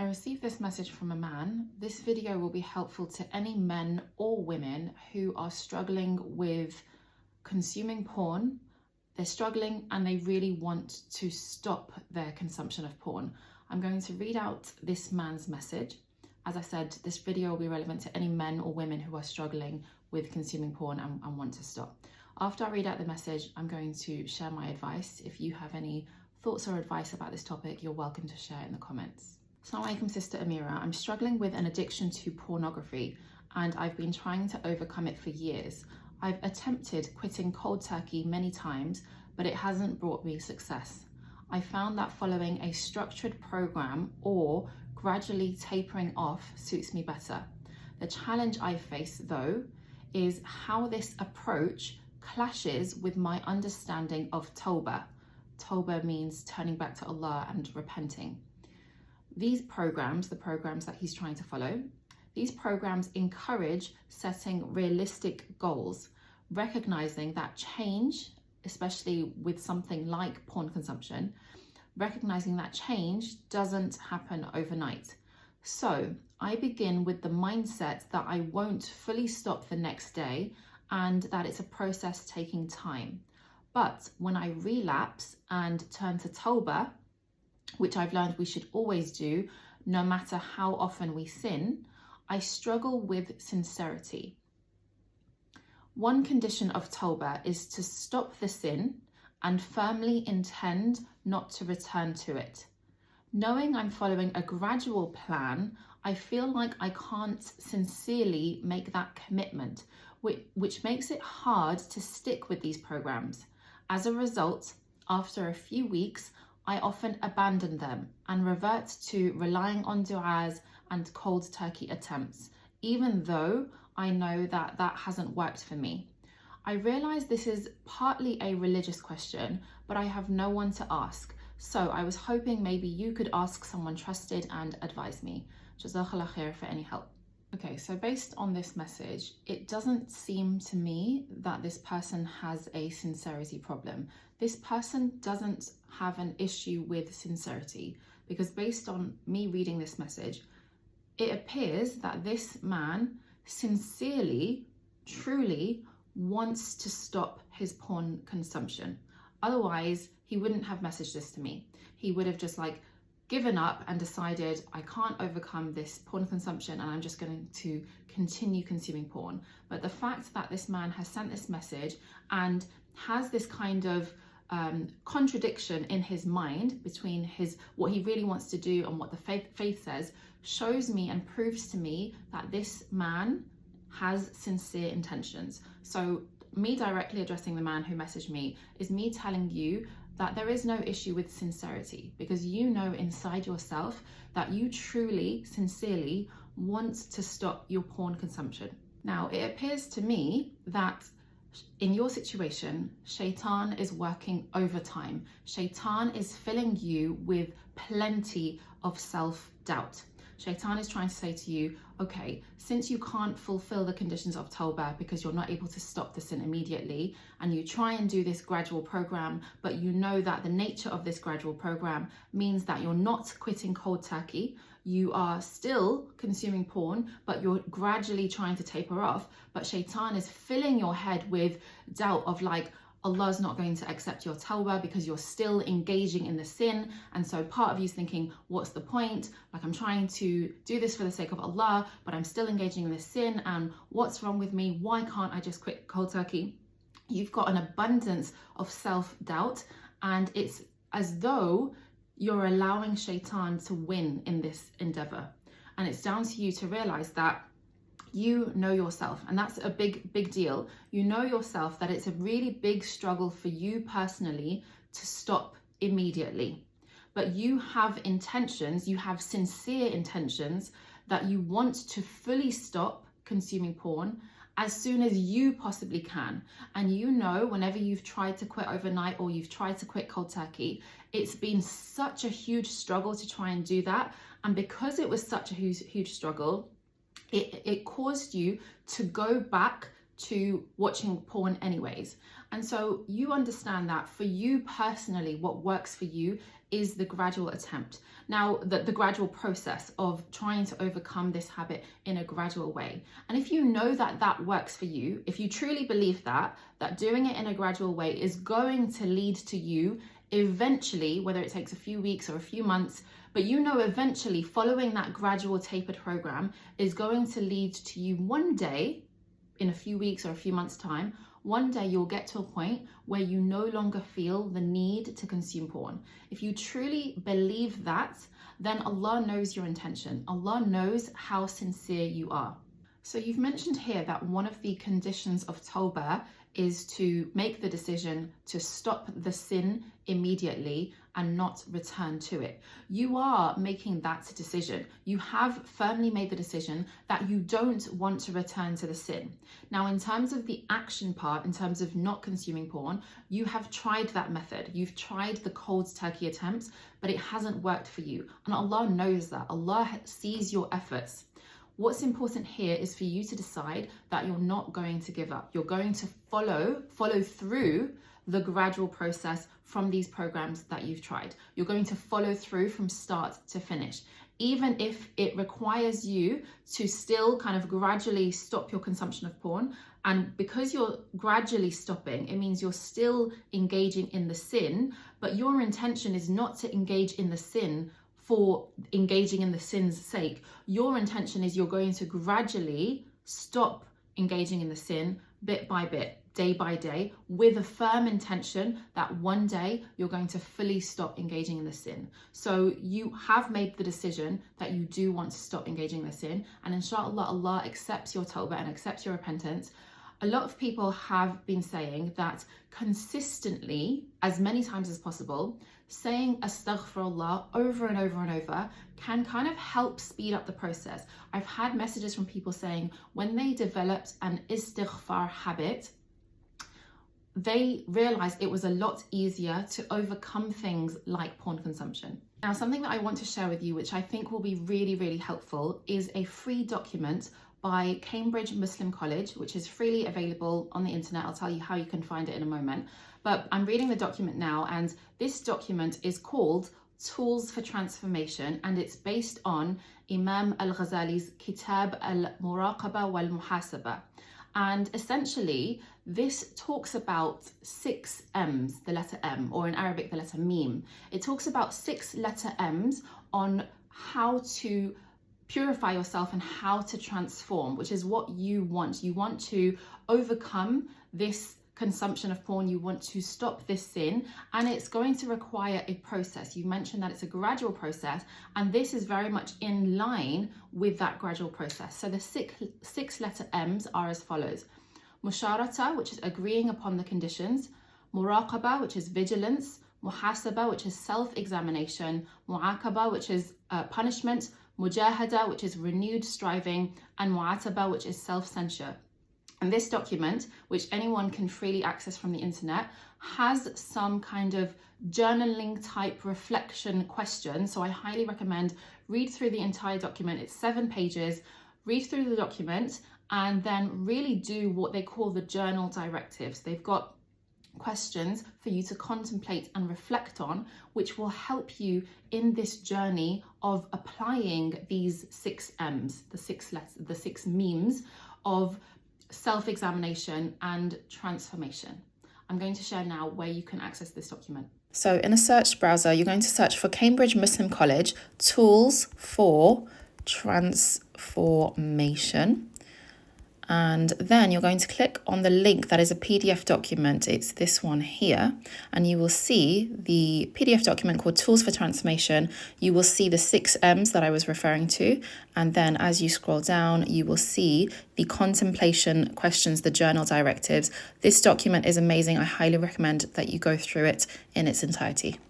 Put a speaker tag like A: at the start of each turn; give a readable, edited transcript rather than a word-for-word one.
A: received this message from a man. This video will be helpful to any men or women who are struggling with consuming porn. They're struggling and they really want to stop their consumption of porn. I'm going to read out this man's message. As I said, this video will be relevant to any men or women who are struggling with consuming porn and want to stop. After I read out the message, I'm going to share my advice. If you have any thoughts or advice about this topic, you're welcome to share in the comments. Assalamu alaikum, Sister Amira. I'm struggling with an addiction to pornography and I've been trying to overcome it for years. I've attempted quitting cold turkey many times, but it hasn't brought me success. I found that following a structured program or gradually tapering off suits me better. The challenge I face, though, is how this approach clashes with my understanding of Tawbah. Toba means turning back to Allah and repenting. These programs, the programs that he's trying to follow, these programs encourage setting realistic goals, recognizing that change, especially with something like porn consumption, recognizing that change doesn't happen overnight. So I begin with the mindset that I won't fully stop the next day and that it's a process taking time. But when I relapse and turn to Toba, which I've learned we should always do, no matter how often we sin, I struggle with sincerity. One condition of Toba is to stop the sin and firmly intend not to return to it. Knowing I'm following a gradual plan, I feel like I can't sincerely make that commitment, which makes it hard to stick with these programs. As a result, after a few weeks, I often abandon them and revert to relying on du'as and cold turkey attempts, even though I know that that hasn't worked for me. I realize this is partly a religious question, but I have no one to ask. So I was hoping maybe you could ask someone trusted and advise me. Jazakallah khair for any help. Okay, so based on this message, it doesn't seem to me that this person has a sincerity problem. This person doesn't have an issue with sincerity, because based on me reading this message, it appears that this man sincerely, truly wants to stop his porn consumption. Otherwise, he wouldn't have messaged this to me. He would have just given up and decided, I can't overcome this porn consumption and I'm just going to continue consuming porn. But the fact that this man has sent this message and has this kind of contradiction in his mind between what he really wants to do and what the faith says shows me and proves to me that this man has sincere intentions. So me directly addressing the man who messaged me is me telling you that there is no issue with sincerity, because you know inside yourself that you truly, sincerely want to stop your porn consumption. Now, it appears to me that in your situation, Shaitan is working overtime. Shaitan is filling you with plenty of self-doubt. Shaitan is trying to say to you, okay, since you can't fulfill the conditions of Tawbah because you're not able to stop the sin immediately, and you try and do this gradual program, but you know that the nature of this gradual program means that you're not quitting cold turkey, you are still consuming porn, but you're gradually trying to taper off, but Shaitan is filling your head with doubt of Allah's not going to accept your tawbah because you're still engaging in the sin. And so part of you is thinking, what's the point? I'm trying to do this for the sake of Allah, but I'm still engaging in this sin. And what's wrong with me? Why can't I just quit cold turkey? You've got an abundance of self-doubt, and it's as though you're allowing Shaitan to win in this endeavor. And it's down to you to realize that you know yourself, and that's a big deal. You know yourself that it's a really big struggle for you personally to stop immediately, but you have intentions, you have sincere intentions that you want to fully stop consuming porn as soon as you possibly can. And you know, whenever you've tried to quit overnight or you've tried to quit cold turkey, it's been such a huge struggle to try and do that. And because it was such a huge struggle, it caused you to go back to watching porn anyways. And so you understand that for you personally, what works for you is the gradual attempt. Now, the gradual process of trying to overcome this habit in a gradual way. And if you know that that works for you, if you truly believe that doing it in a gradual way is going to lead to you eventually, whether it takes a few weeks or a few months, but you know eventually following that gradual tapered program is going to lead to you one day, in a few weeks or a few months' time, one day you'll get to a point where you no longer feel the need to consume porn. If you truly believe that, then Allah knows your intention. Allah knows how sincere you are. So you've mentioned here that one of the conditions of Tawbah is to make the decision to stop the sin immediately and not return to it. You are making that decision. You have firmly made the decision that you don't want to return to the sin. Now, in terms of the action part, in terms of not consuming porn, you have tried that method. You've tried the cold turkey attempts, but it hasn't worked for you. And Allah knows that. Allah sees your efforts. What's important here is for you to decide that you're not going to give up. You're going to follow through the gradual process from these programs that you've tried. You're going to follow through from start to finish. Even if it requires you to still kind of gradually stop your consumption of porn. And because you're gradually stopping, it means you're still engaging in the sin, but your intention is not to engage in the sin for engaging in the sin's sake. Your intention is you're going to gradually stop engaging in the sin bit by bit, day by day, with a firm intention that one day you're going to fully stop engaging in the sin. So you have made the decision that you do want to stop engaging in the sin, and inshallah, Allah accepts your tawbah and accepts your repentance. A lot of people have been saying that consistently, as many times as possible, saying astaghfirullah over and over and over can kind of help speed up the process. I've had messages from people saying when they developed an istighfar habit, they realized it was a lot easier to overcome things like porn consumption. Now, something that I want to share with you, which I think will be really, really helpful, is a free document by Cambridge Muslim College, which is freely available on the internet. I'll tell you how you can find it in a moment. But I'm reading the document now, and this document is called Tools for Transformation, and it's based on Imam al-Ghazali's Kitab al-Muraqaba wal-Muhasaba. And essentially, this talks about 6 M's, the letter M, or in Arabic, the letter Mim. It talks about 6 letter M's on how to purify yourself and how to transform, which is what you want. You want to overcome this consumption of porn. You want to stop this sin, and it's going to require a process. You mentioned that it's a gradual process, and this is very much in line with that gradual process. So the six letter M's are as follows: Musharata, which is agreeing upon the conditions; Muraqaba, which is vigilance; Muhasaba, which is self-examination; Mu'aqaba, which is punishment; Mujahada, which is renewed striving; and Mu'ataba, which is self-censure. And this document, which anyone can freely access from the internet, has some kind of journaling type reflection question. So I highly recommend read through the entire document. It's 7 pages. Read through the document and then really do what they call the journal directives. They've got questions for you to contemplate and reflect on, which will help you in this journey of applying these 6 M's, the 6 memes of self-examination and transformation. I'm going to share now where you can access this document. So in a search browser, you're going to search for Cambridge Muslim College Tools for Transformation. And then you're going to click on the link that is a PDF document. It's this one here. And you will see the PDF document called Tools for Transformation. You will see the 6 M's that I was referring to. And then as you scroll down, you will see the contemplation questions, the journal directives. This document is amazing. I highly recommend that you go through it in its entirety.